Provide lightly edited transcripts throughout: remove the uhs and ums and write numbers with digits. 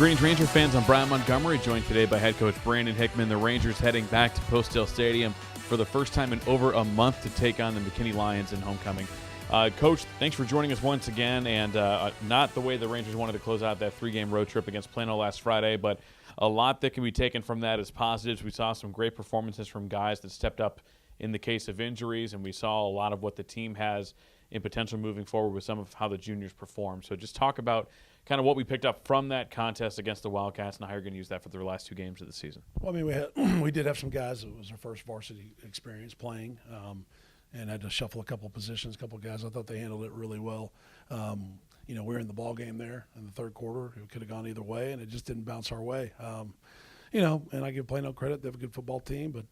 Greetings, Ranger fans. I'm Bryan Montgomery, joined today by head coach Brandon Hickman. The Rangers heading back to Post-Hill Stadium for the first time in over a month to take on the McKinney Lions in homecoming. Coach, thanks for joining us once again, and not the way the Rangers wanted to close out that three-game road trip against Plano last Friday, but a lot that can be taken from that as positives. We saw some great performances from guys that stepped up in the case of injuries, and we saw a lot of what the team has in potential moving forward with some of how the juniors perform. So just talk about kind of what we picked up from that contest against the Wildcats and how you're going to use that for the last two games of the season. Well, I mean, we did have some guys that was their first varsity experience playing, and had to shuffle a couple positions, a couple guys. I thought they handled it really well. We were in the ball game there in the third quarter. It could have gone either way, and it just didn't bounce our way. And I give Plano credit. They have a good football team, but,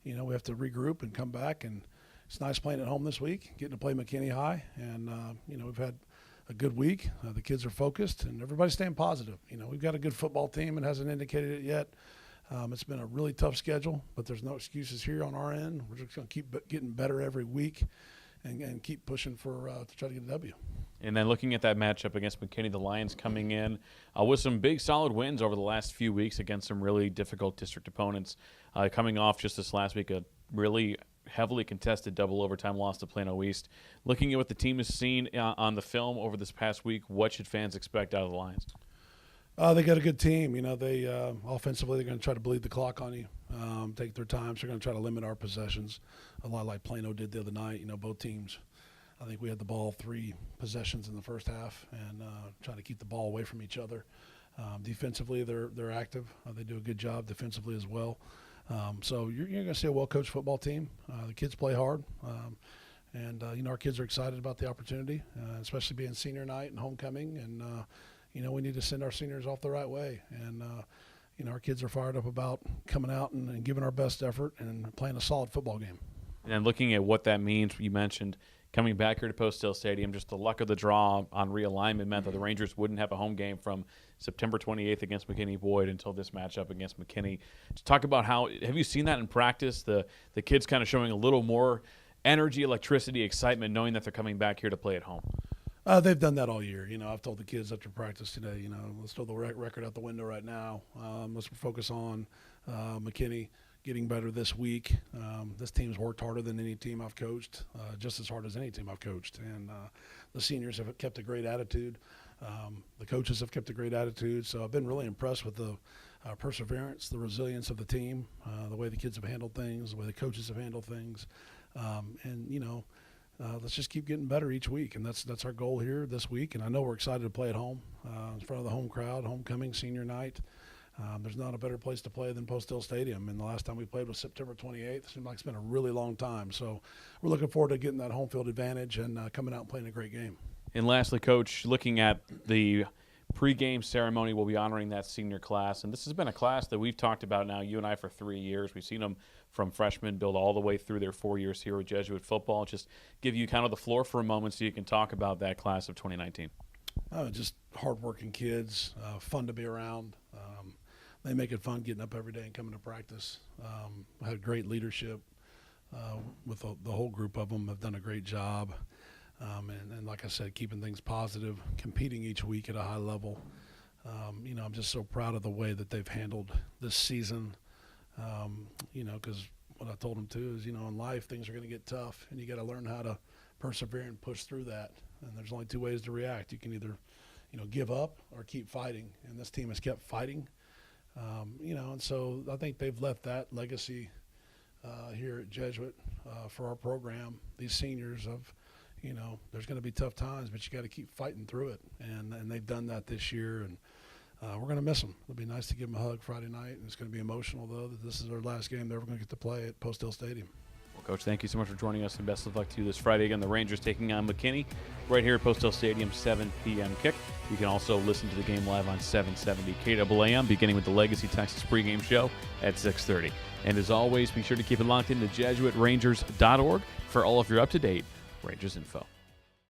we have to regroup and come back. And it's nice playing at home this week, getting to play McKinney High. And, we've had a good week. The kids are focused, and everybody's staying positive. We've got a good football team. It hasn't indicated it yet. It's been a really tough schedule, but there's no excuses here on our end. We're just going to keep getting better every week and keep pushing to try to get a W. And then looking at that matchup against McKinney, the Lions coming in with some big, solid wins over the last few weeks against some really difficult district opponents. Coming off just this last week, a really heavily contested double overtime loss to Plano East. Looking at what the team has seen on the film over this past week, what should fans expect out of the Lions? They got a good team. They offensively, they're going to try to bleed the clock on you, take their time. So they're going to try to limit our possessions, a lot like Plano did the other night. Both teams, I think we had the ball 3 possessions in the first half and trying to keep the ball away from each other. Defensively, they're active. They do a good job defensively as well. So you're going to see a well-coached football team. The kids play hard. Our kids are excited about the opportunity, especially being senior night and homecoming. And, we need to send our seniors off the right way. And, our kids are fired up about coming out and giving our best effort and playing a solid football game. And looking at what that means, you mentioned coming back here to Post-Hill Stadium, just the luck of the draw on realignment meant that the Rangers wouldn't have a home game from September 28th against McKinney-Boyd until this matchup against McKinney. To talk about have you seen that in practice, the kids kind of showing a little more energy, electricity, excitement, knowing that they're coming back here to play at home? They've done that all year. I've told the kids after practice today, let's throw the record out the window right now. Let's focus on McKinney getting better this week. This team's worked harder than any team I've coached, just as hard as any team I've coached. And the seniors have kept a great attitude. The coaches have kept a great attitude. So I've been really impressed with the perseverance, the resilience of the team, the way the kids have handled things, the way the coaches have handled things. Let's just keep getting better each week, and that's our goal here this week. And I know we're excited to play at home in front of the home crowd, homecoming, senior night. There's not a better place to play than Post-Hill Stadium, and the last time we played was September 28th. It seems like it's been a really long time. So we're looking forward to getting that home field advantage and coming out and playing a great game. And lastly, Coach, looking at the pregame ceremony, we'll be honoring that senior class. And this has been a class that we've talked about now, you and I, for 3 years. We've seen them from freshmen build all the way through their 4 years here with Jesuit football. Just give you kind of the floor for a moment so you can talk about that class of 2019. Just hardworking kids, fun to be around. They make it fun getting up every day and coming to practice. Had great leadership with the whole group of them. Have done a great job. And like I said, keeping things positive, competing each week at a high level. I'm just so proud of the way that they've handled this season. Because what I told them too is, in life things are going to get tough, and you got to learn how to persevere and push through that. And there's only 2 ways to react. You can either, give up or keep fighting. And this team has kept fighting. And so I think they've left that legacy here at Jesuit for our program. These seniors of, there's going to be tough times, but you got to keep fighting through it. And they've done that this year, and we're going to miss them. It'll be nice to give them a hug Friday night, and it's going to be emotional, though, that this is their last game they're ever going to get to play at Post-Hill Stadium. Well, Coach, thank you so much for joining us, and best of luck to you this Friday. Again, the Rangers taking on McKinney right here at Post-Hill Stadium, 7 p.m. kick. You can also listen to the game live on 770 KAAM, beginning with the Legacy Texas pregame show at 6:30. And as always, be sure to keep it locked into JesuitRangers.org for all of your up-to-date Rangers info.